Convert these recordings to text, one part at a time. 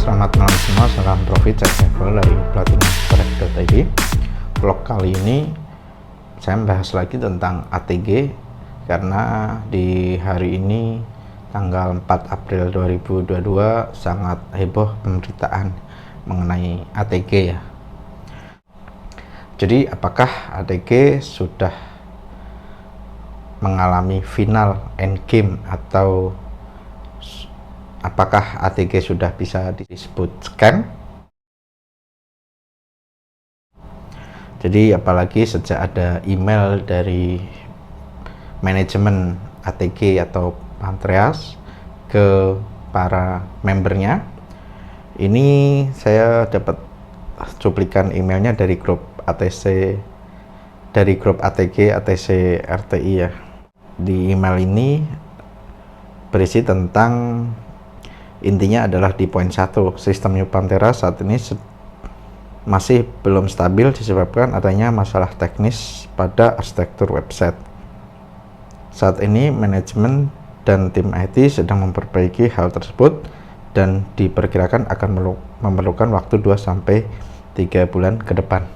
Selamat malam semua, salam profit level dari platinumtrack.id. Vlog kali ini saya membahas lagi tentang ATG karena di hari ini tanggal 4 April 2022 sangat heboh pemberitaan mengenai ATG ya. Jadi apakah ATG sudah mengalami final endgame atau apakah ATG sudah bisa disebut scam? Jadi apalagi sejak ada email dari manajemen ATG atau Pantreas ke para membernya, ini saya dapat cuplikan emailnya dari grup ATC, dari grup ATG ATC RTI ya. Di email ini berisi tentang, intinya adalah di poin 1, sistem New Pantera saat ini masih belum stabil disebabkan adanya masalah teknis pada arsitektur website. Saat ini manajemen dan tim IT sedang memperbaiki hal tersebut dan diperkirakan akan memerlukan waktu 2-3 bulan ke depan.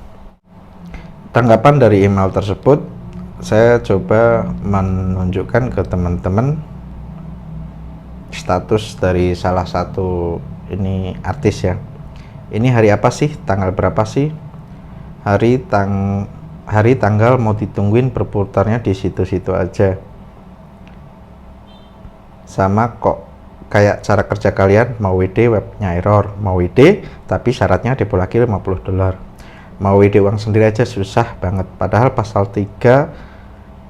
Tanggapan dari email tersebut saya coba menunjukkan ke teman-teman status dari salah satu ini artis ya. Ini hari apa sih? Tanggal berapa sih? Hari tanggal mau ditungguin berputarnya di situ-situ aja. Sama kok kayak cara kerja kalian, mau WD webnya error, mau WD tapi syaratnya depo lagi $50. Mau WD uang sendiri aja susah banget. Padahal pasal 3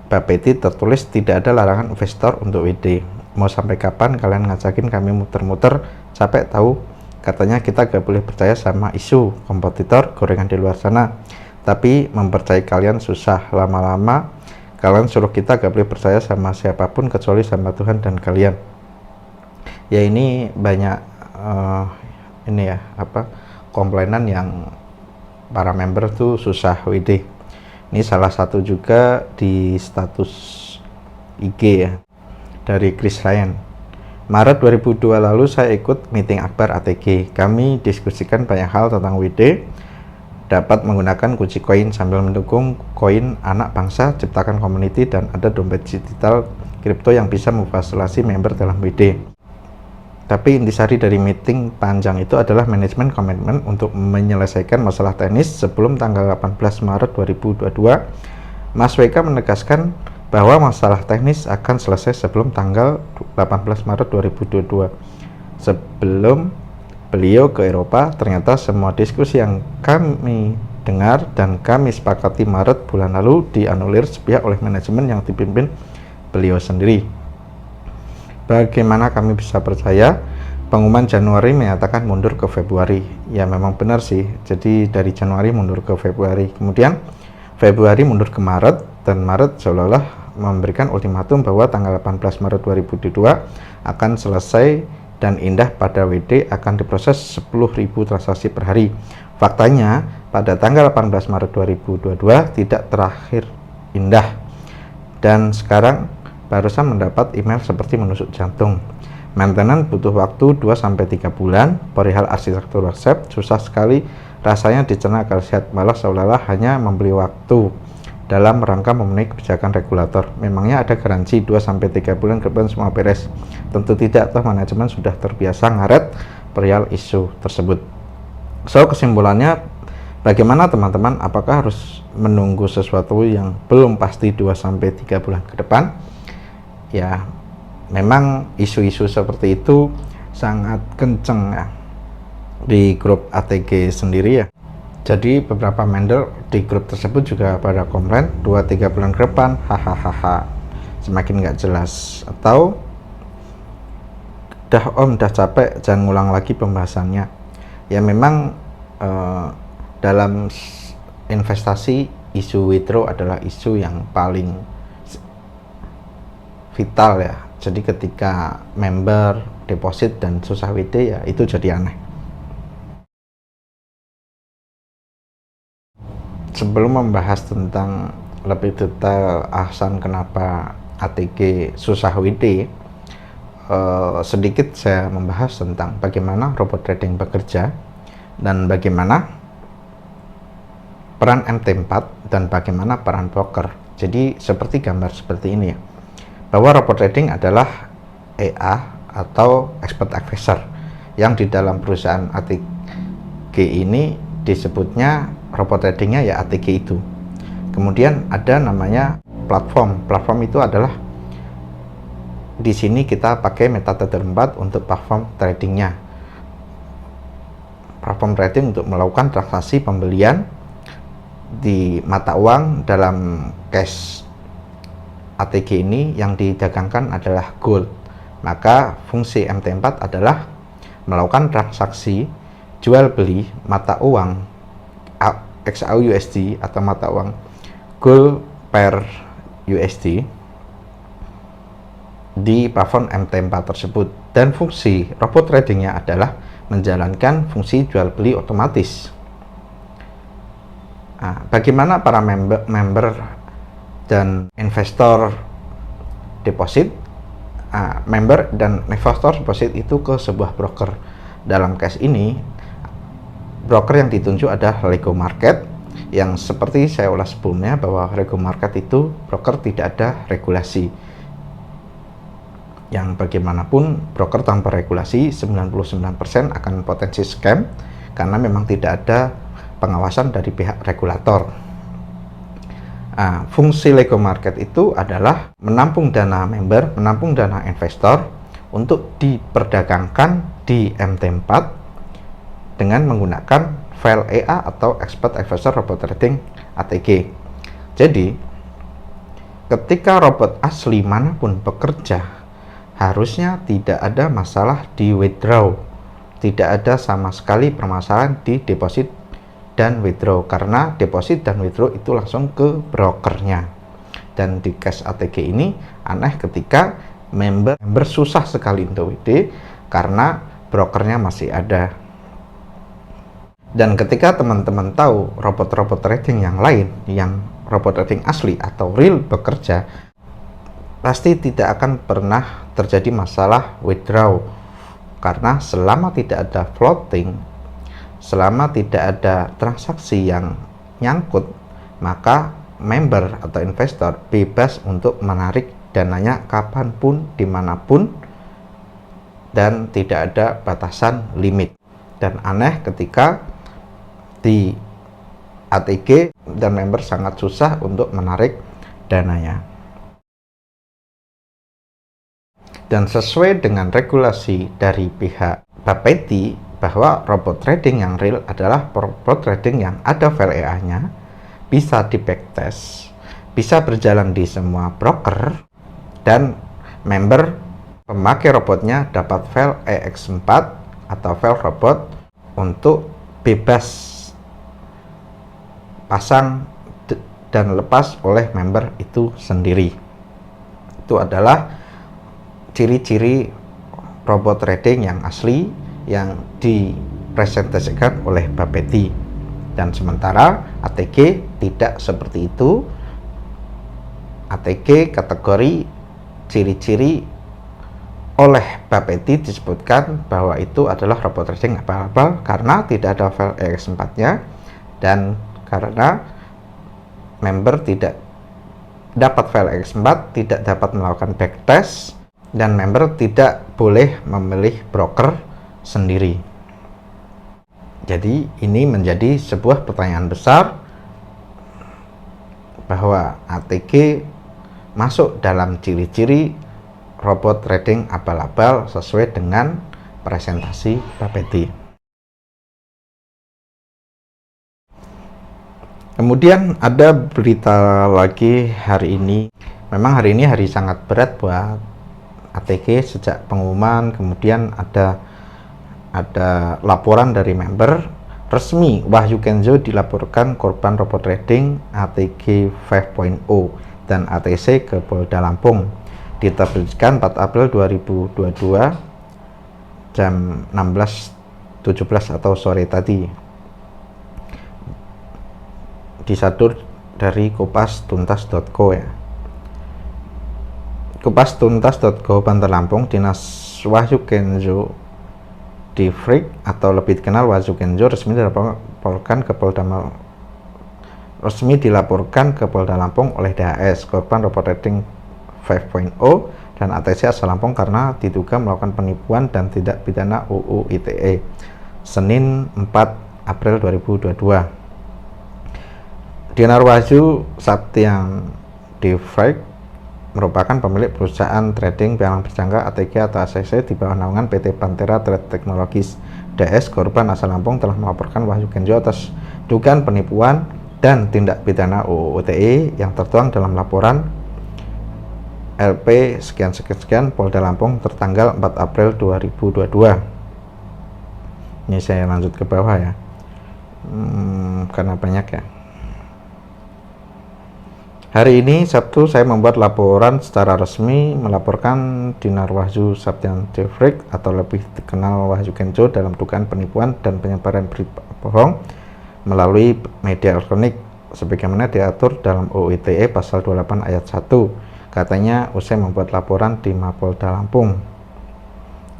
bab PT tertulis tidak ada larangan investor untuk WD. Mau sampai kapan kalian ngajakin kami muter-muter, capek tahu. Katanya kita gak boleh percaya sama isu kompetitor gorengan di luar sana, tapi mempercayai kalian susah. Lama-lama kalian suruh kita gak boleh percaya sama siapapun kecuali sama Tuhan dan kalian. Ya ini banyak ini ya komplainan yang para member tuh susah WD. Ini salah satu juga di status IG ya, dari Chris Ryan. Maret 2002 lalu saya ikut meeting akbar ATG. Kami diskusikan banyak hal tentang WD, dapat menggunakan kunci koin sambil mendukung koin anak bangsa, ciptakan community, dan ada dompet digital kripto yang bisa memfasilitasi member dalam WD. Tapi intisari dari meeting panjang itu adalah manajemen komitmen untuk menyelesaikan masalah teknis sebelum tanggal 18 Maret 2022. Mas WK menegaskan bahwa masalah teknis akan selesai sebelum tanggal 18 Maret 2022. Sebelum beliau ke Eropa, ternyata semua diskusi yang kami dengar dan kami sepakati Maret bulan lalu dianulir sepihak oleh manajemen yang dipimpin beliau sendiri. Bagaimana kami bisa percaya? Pengumuman Januari menyatakan mundur ke Februari. Ya memang benar sih, jadi dari Januari mundur ke Februari, kemudian Februari mundur ke Maret, dan Maret seolah-olah memberikan ultimatum bahwa tanggal 18 Maret 2022 akan selesai dan indah pada WD akan diproses 10.000 transaksi per hari. Faktanya pada tanggal 18 Maret 2022 tidak terakhir indah, dan sekarang barusan mendapat email seperti menusuk jantung. Maintenance butuh waktu 2-3 bulan, perihal arsitektur website susah sekali rasanya dicerna akal sehat, malah seolah-olah hanya membeli waktu dalam rangka memenuhi kebijakan regulator. Memangnya ada garansi 2-3 bulan ke depan semua beres? Tentu tidak, toh manajemen sudah terbiasa ngaret perihal isu tersebut. So kesimpulannya, bagaimana teman-teman? Apakah harus menunggu sesuatu yang belum pasti 2-3 bulan ke depan? Ya memang isu-isu seperti itu sangat kenceng ya di grup ATG sendiri ya. Jadi beberapa member di grup tersebut juga pada komplain 2-3 bulan ke depan, hahaha, semakin nggak jelas, atau udah capek, jangan ngulang lagi pembahasannya. Ya memang dalam investasi isu withdraw adalah isu yang paling vital ya. Jadi ketika member deposit dan susah WD ya itu jadi aneh. Sebelum membahas tentang lebih detail alasan kenapa ATG susah WD, sedikit saya membahas tentang bagaimana robot trading bekerja dan bagaimana peran MT4 dan bagaimana peran broker. Jadi seperti gambar seperti ini ya, bahwa robot trading adalah EA atau expert advisor yang di dalam perusahaan ATG ini disebutnya robot tradingnya ya ATG itu. Kemudian ada namanya platform itu adalah di sini kita pakai metode 4 untuk platform tradingnya. Platform trading untuk melakukan transaksi pembelian di mata uang dalam cash ATG ini yang didagangkan adalah gold. Maka fungsi MT4 adalah melakukan transaksi jual beli mata uang XAUUSD atau mata uang gold per USD di platform MT4 tersebut, dan fungsi robot tradingnya adalah menjalankan fungsi jual beli otomatis. Nah, bagaimana para member dan investor deposit? Member dan investor deposit itu ke sebuah broker. Dalam case ini, broker yang ditunjuk adalah Lego Market, yang seperti saya ulas sebelumnya bahwa Lego Market itu broker tidak ada regulasi. Yang bagaimanapun broker tanpa regulasi 99% akan potensi scam karena memang tidak ada pengawasan dari pihak regulator. Fungsi Lego Market itu adalah menampung dana member, menampung dana investor untuk diperdagangkan di MT4 dengan menggunakan file EA atau Expert Advisor Robot Trading ATG. Jadi ketika robot asli manapun bekerja, harusnya tidak ada masalah di withdraw, tidak ada sama sekali permasalahan di deposit dan withdraw, karena deposit dan withdraw itu langsung ke brokernya. Dan di case ATG ini aneh ketika member susah sekali untuk WD karena brokernya masih ada. Dan ketika teman-teman tahu robot-robot trading yang lain, yang robot trading asli atau real bekerja, pasti tidak akan pernah terjadi masalah withdraw, karena selama tidak ada floating, selama tidak ada transaksi yang nyangkut, maka member atau investor bebas untuk menarik dananya kapanpun, dimanapun, dan tidak ada batasan limit. Dan aneh ketika di ATG dan member sangat susah untuk menarik dananya. Dan sesuai dengan regulasi dari pihak Bapeti bahwa robot trading yang real adalah robot trading yang ada file EA-nya, bisa di backtest, bisa berjalan di semua broker, dan member pemakai robotnya dapat file EX4 atau file robot untuk bebas pasang dan lepas oleh member itu sendiri. Itu adalah ciri-ciri robot trading yang asli yang dipresentasikan oleh Bapeti. Dan sementara ATG tidak seperti itu. ATG kategori ciri-ciri oleh Bapeti disebutkan bahwa itu adalah robot trading abal-abal karena tidak ada file EX4-nya dan karena member tidak dapat file EX4, tidak dapat melakukan backtest, dan member tidak boleh memilih broker sendiri. Jadi ini menjadi sebuah pertanyaan besar bahwa ATG masuk dalam ciri-ciri robot trading abal-abal sesuai dengan presentasi Bapeti. Kemudian ada berita lagi hari ini. Memang hari ini hari sangat berat buat ATG sejak pengumuman. Kemudian ada laporan dari member resmi, Wahyu Kenzo dilaporkan korban robot trading ATG 5.0 dan ATC ke Polda Lampung. Diterbitkan 4 April 2022 jam 16.17 atau sore tadi. Disadur dari kupastuntas.co ya. Kupastuntas.co Bantar Lampung, Dinas Wahyu Kenzo Divrik atau lebih dikenal Wahyu Kenzo resmi dilaporkan ke Polda Lampung oleh DHS, korban robot trading 5.0 dan ATC asal Lampung karena diduga melakukan penipuan dan tindak pidana UU ITE. Senin 4 April 2022. Dinar Wahyu Saptian Divrik merupakan pemilik perusahaan trading pialang berjangka ATG atau ACC di bawah naungan PT Pantera Trade Technologies. DS, korban asal Lampung, telah melaporkan Wahyu Kenzo atas dugaan penipuan dan tindak pidana UU ITE yang tertuang dalam laporan LP sekian Polda Lampung tertanggal 4 April 2022. Ini saya lanjut ke bawah ya, karena banyak ya. Hari ini Sabtu saya membuat laporan secara resmi melaporkan Dinar Wahyu Saptian Divrik atau lebih dikenal Wahyu Kenzo dalam dugaan penipuan dan penyebaran berita bohong melalui media elektronik sebagaimana diatur dalam UU ITE pasal 28 ayat 1, katanya usai membuat laporan di Mapolda Lampung.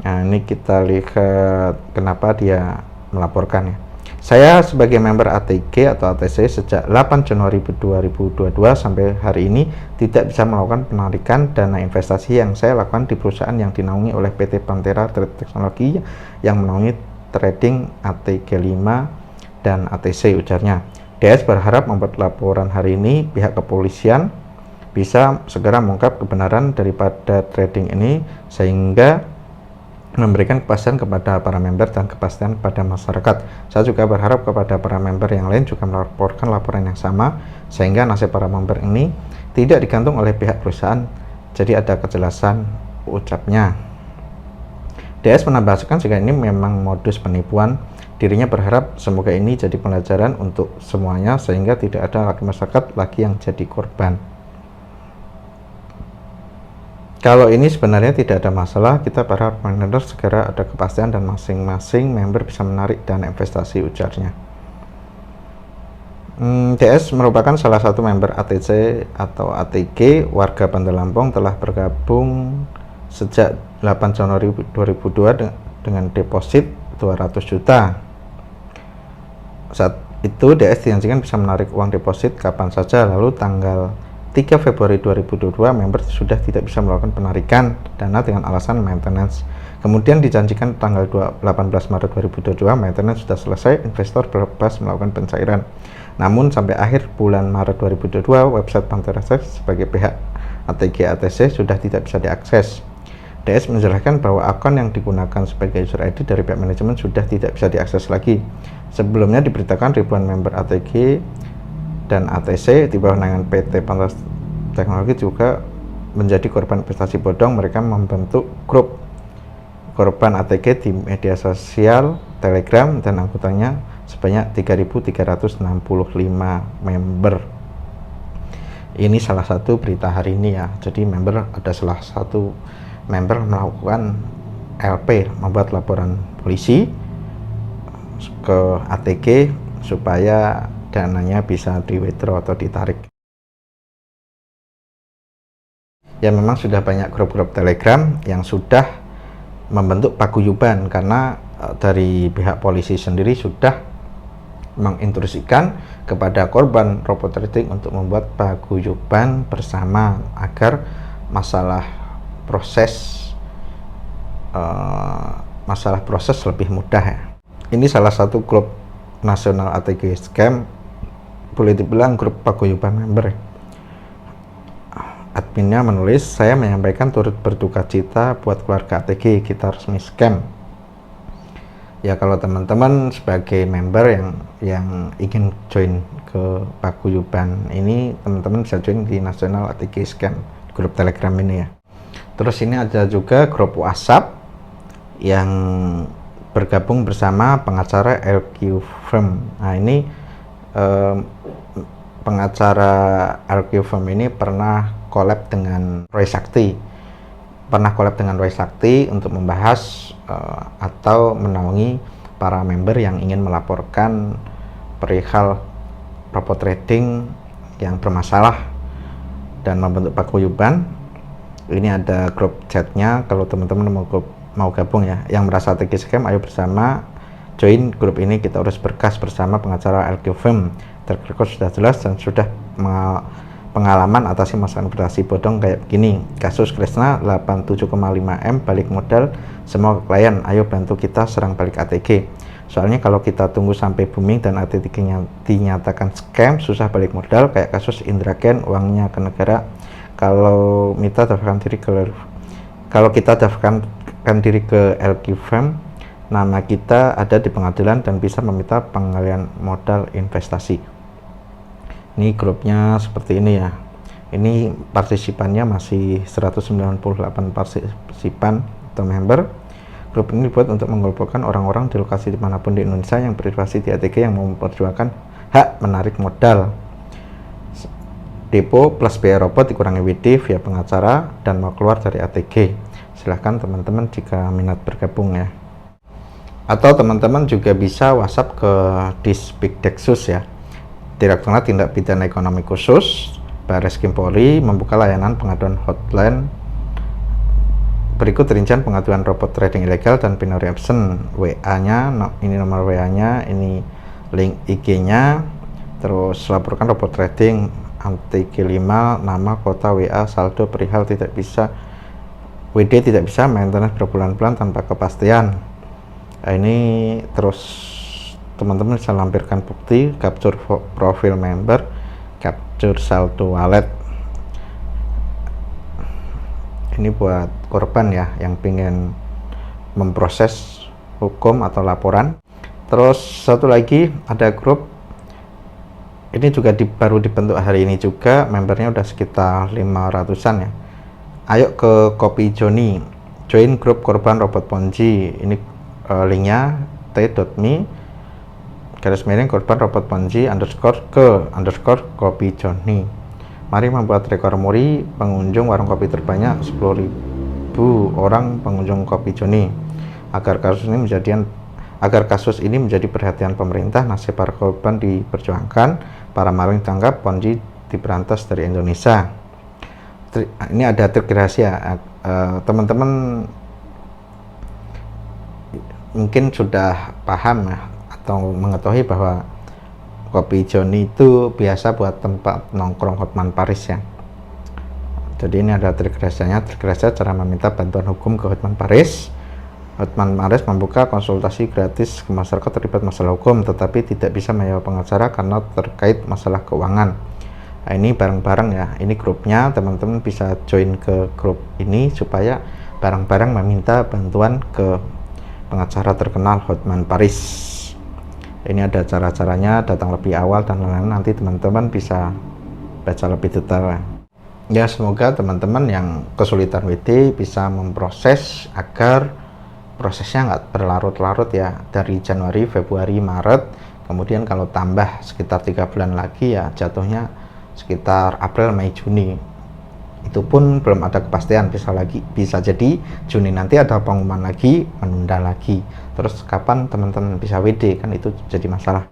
Nah, ini kita lihat kenapa dia melaporkan ya. Saya sebagai member ATG atau ATC sejak 8 Januari 2022 sampai hari ini tidak bisa melakukan penarikan dana investasi yang saya lakukan di perusahaan yang dinaungi oleh PT Pantera Trade Technology yang menaungi trading ATG 5 dan ATC, ujarnya. DS berharap membuat laporan hari ini pihak kepolisian bisa segera mengungkap kebenaran daripada trading ini sehingga memberikan kepastian kepada para member dan kepastian kepada masyarakat. Saya juga berharap kepada para member yang lain juga melaporkan laporan yang sama sehingga nasib para member ini tidak digantung oleh pihak perusahaan, jadi ada kejelasan, ucapnya. DS menambahkan jika ini memang modus penipuan, dirinya berharap semoga ini jadi pelajaran untuk semuanya sehingga tidak ada lagi masyarakat lagi yang jadi korban. Kalau ini sebenarnya tidak ada masalah, kita berharap member segera ada kepastian dan masing-masing member bisa menarik dana investasi, ujarnya. DS merupakan salah satu member ATC atau ATG warga Bandar Lampung, telah bergabung sejak 8 Januari 2002 dengan deposit 200 juta. Saat itu DS dijanjikan bisa menarik uang deposit kapan saja, lalu tanggal 3 Februari 2022 member sudah tidak bisa melakukan penarikan dana dengan alasan maintenance. Kemudian dijanjikan tanggal 18 Maret 2022 maintenance sudah selesai, investor bebas melakukan pencairan. Namun sampai akhir bulan Maret 2022 website Pantera sebagai pihak ATG ATC sudah tidak bisa diakses. DS menjelaskan bahwa akun yang digunakan sebagai user ID dari pihak manajemen sudah tidak bisa diakses lagi. Sebelumnya diberitakan ribuan member ATG dan ATC di bawah naungan PT Pantera Teknologi juga menjadi korban investasi bodong. Mereka membentuk grup korban ATG di media sosial Telegram dan anggotanya sebanyak 3.365 member. Ini salah satu berita hari ini ya. Jadi ada salah satu member melakukan LP, membuat laporan polisi ke ATG supaya dananya bisa di-withdraw atau ditarik. Ya, memang sudah banyak grup-grup Telegram yang sudah membentuk paguyuban karena dari pihak polisi sendiri sudah menginstruksikan kepada korban robot trading untuk membuat paguyuban bersama agar masalah proses lebih mudah ya. Ini salah satu grup nasional ATG scam, boleh dibilang grup paguyuban member. Adminnya menulis, saya menyampaikan turut berduka cita buat keluarga ATG, kita resmi scam. Ya, kalau teman-teman sebagai member yang ingin join ke paguyuban ini, teman-teman bisa join di nasional ATG scam, grup Telegram ini ya. Terus ini ada juga grup WhatsApp yang bergabung bersama pengacara LQ Firm. Nah, ini pengacara LQ Firm ini pernah collab dengan Roy Sakti untuk membahas atau menaungi para member yang ingin melaporkan perihal robot trading yang bermasalah dan membentuk paguyuban. Ini ada grup chatnya, kalau teman-teman mau mau gabung ya, yang merasa ATG scam, ayo bersama join grup ini, kita urus berkas bersama pengacara LQ Firm. Track record sudah jelas dan sudah pengalaman atasi masalah investasi bodong kayak begini. Kasus Kresna 87,5M balik modal semua ke klien, ayo bantu kita serang balik ATG. Soalnya kalau kita tunggu sampai booming dan ATG-nya dinyatakan scam, susah balik modal kayak kasus Indraken, uangnya ke negara. Kalau kita daftarkan diri ke LQ Firm, nama kita ada di pengadilan dan bisa meminta pengalihan modal investasi. Ini grupnya seperti ini ya. Ini partisipannya masih 198 partisipan atau member. Grup ini dibuat untuk mengumpulkan orang-orang di lokasi dimanapun di Indonesia yang berinvestasi di ATG yang mau memperjuangkan hak menarik modal. Depo plus biaya robot dikurangi WD via pengacara dan mau keluar dari ATG. Silahkan teman-teman jika minat bergabung ya. Atau teman-teman juga bisa WhatsApp ke Dispikdeksus ya. Direktorat Tindak Pidana Ekonomi Khusus Barreskrim Polri membuka layanan pengaduan hotline. Berikut rincian pengaduan robot trading ilegal dan binary option. WA-nya, ini nomor WA-nya, ini link IG-nya. Terus laporkan robot trading ATG5, nama, kota, WA, saldo, perihal tidak bisa, WD tidak bisa, maintenance berbulan-bulan tanpa kepastian. Nah, ini terus teman-teman bisa lampirkan bukti, capture profil member, capture saldo wallet. Ini buat korban ya yang pengen memproses hukum atau laporan. Terus satu lagi ada grup, ini juga baru dibentuk hari ini juga, membernya udah sekitar 500-an ya. Ayo ke Kopi Joni, join grup korban robot Ponzi. Ini linknya t.me /korban robot Ponzi _ke Kopi Joni. Mari membuat rekor muri pengunjung warung kopi terbanyak 10.000 orang pengunjung Kopi Joni. Agar kasus ini menjadi perhatian pemerintah, nasib para korban diperjuangkan, para maling tangkap, Ponzi diberantas dari Indonesia. Ini ada trik rahasia, teman-teman mungkin sudah paham ya, atau mengetahui bahwa Kopi Joni itu biasa buat tempat nongkrong Hotman Paris ya. Jadi ini ada trik rahasianya. Trik rahasia cara meminta bantuan hukum ke Hotman Paris. Hotman Paris membuka konsultasi gratis ke masyarakat terlibat masalah hukum, tetapi tidak bisa menyewa pengacara karena terkait masalah keuangan. Nah, ini bareng-bareng ya, ini grupnya, teman-teman bisa join ke grup ini supaya bareng-bareng meminta bantuan ke pengacara terkenal Hotman Paris. Ini ada cara-caranya, datang lebih awal dan lain-lain, nanti teman-teman bisa baca lebih detail ya. Semoga teman-teman yang kesulitan WD bisa memproses agar prosesnya nggak berlarut-larut ya, dari Januari, Februari, Maret, kemudian kalau tambah sekitar 3 bulan lagi ya jatuhnya sekitar April, Mei, Juni. Itu pun belum ada kepastian, bisa jadi Juni nanti ada pengumuman lagi, menunda lagi. Terus kapan teman-teman bisa WD, kan itu jadi masalah.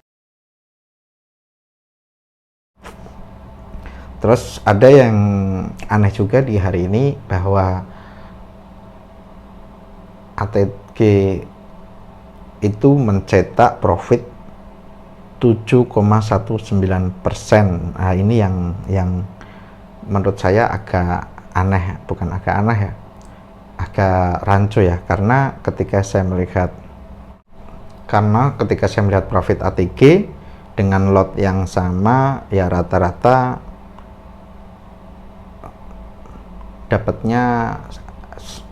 Terus ada yang aneh juga di hari ini, bahwa ATG itu mencetak profit 7,19%. Nah, ini yang menurut saya agak aneh, bukan agak aneh ya, agak rancu ya, karena ketika saya melihat profit ATG dengan lot yang sama ya rata-rata dapatnya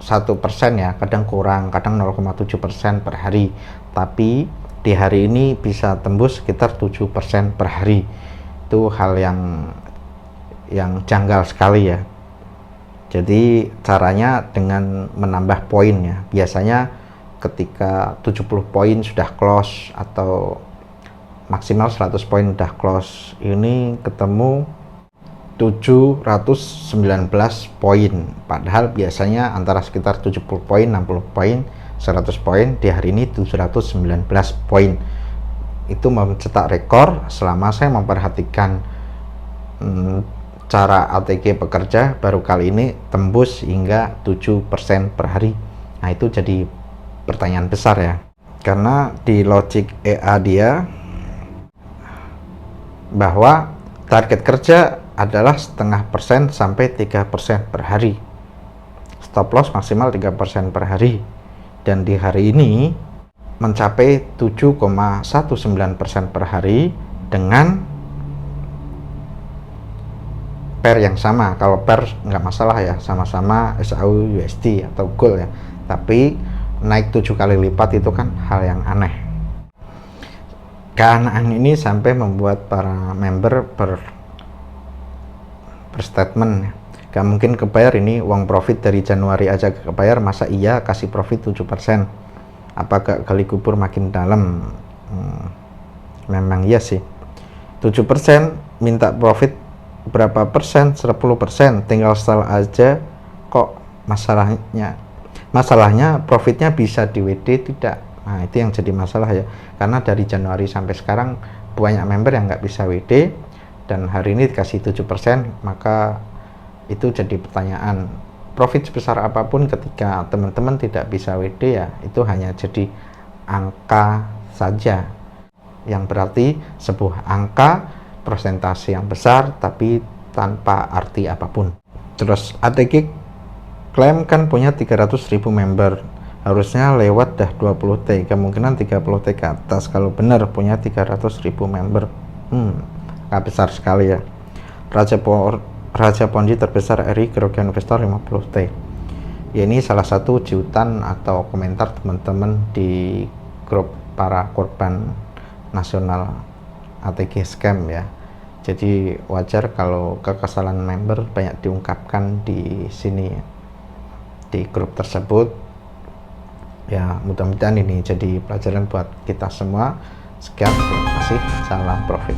1% ya, kadang kurang, kadang 0,7% per hari, tapi di hari ini bisa tembus sekitar 7% per hari. Itu hal yang janggal sekali ya. Jadi caranya dengan menambah poin ya. Biasanya ketika 70 poin sudah close atau maksimal 100 poin sudah close, ini ketemu 719 poin, padahal biasanya antara sekitar 70 poin, 60 poin, 100 poin. Di hari ini 719 poin. Itu mencetak rekor selama saya memperhatikan cara ATG bekerja, baru kali ini tembus hingga 7% per hari. Nah, itu jadi pertanyaan besar ya, karena di logic EA dia bahwa target kerja adalah 0,5% sampai 3% per hari, stop loss maksimal 3% per hari, dan di hari ini mencapai 7,19% per hari dengan pair yang sama. Kalau pair nggak masalah ya, sama-sama SAU USD atau gold ya, tapi naik 7 kali lipat itu kan hal yang aneh. Keanehan ini sampai membuat para member berstatement, gak mungkin kebayar ini uang profit dari Januari aja gak kebayar, masa iya kasih profit 7%, apa gak gali kubur makin dalam. Memang iya sih, 7% minta profit berapa persen, 10%, tinggal setel aja kok. Masalahnya profitnya bisa di WD tidak. Nah, itu yang jadi masalah ya, karena dari Januari sampai sekarang banyak member yang nggak bisa WD, dan hari ini dikasih 7%, maka itu jadi pertanyaan, profit sebesar apapun ketika teman-teman tidak bisa WD ya itu hanya jadi angka saja, yang berarti sebuah angka persentase yang besar tapi tanpa arti apapun. Terus ATG klaim kan punya 300.000 member, harusnya lewat dah 20T, kemungkinan 30T ke atas kalau benar punya 300.000 member. Gak besar sekali ya. Raja Ponzi terbesar RI, kerugian investor 50T. Ya, ini salah satu jutan atau komentar teman-teman di grup para korban nasional ATG scam ya. Jadi wajar kalau kekesalan member banyak diungkapkan di sini, di grup tersebut. Ya, mudah-mudahan ini jadi pelajaran buat kita semua. Sekian, terima kasih, salam profit.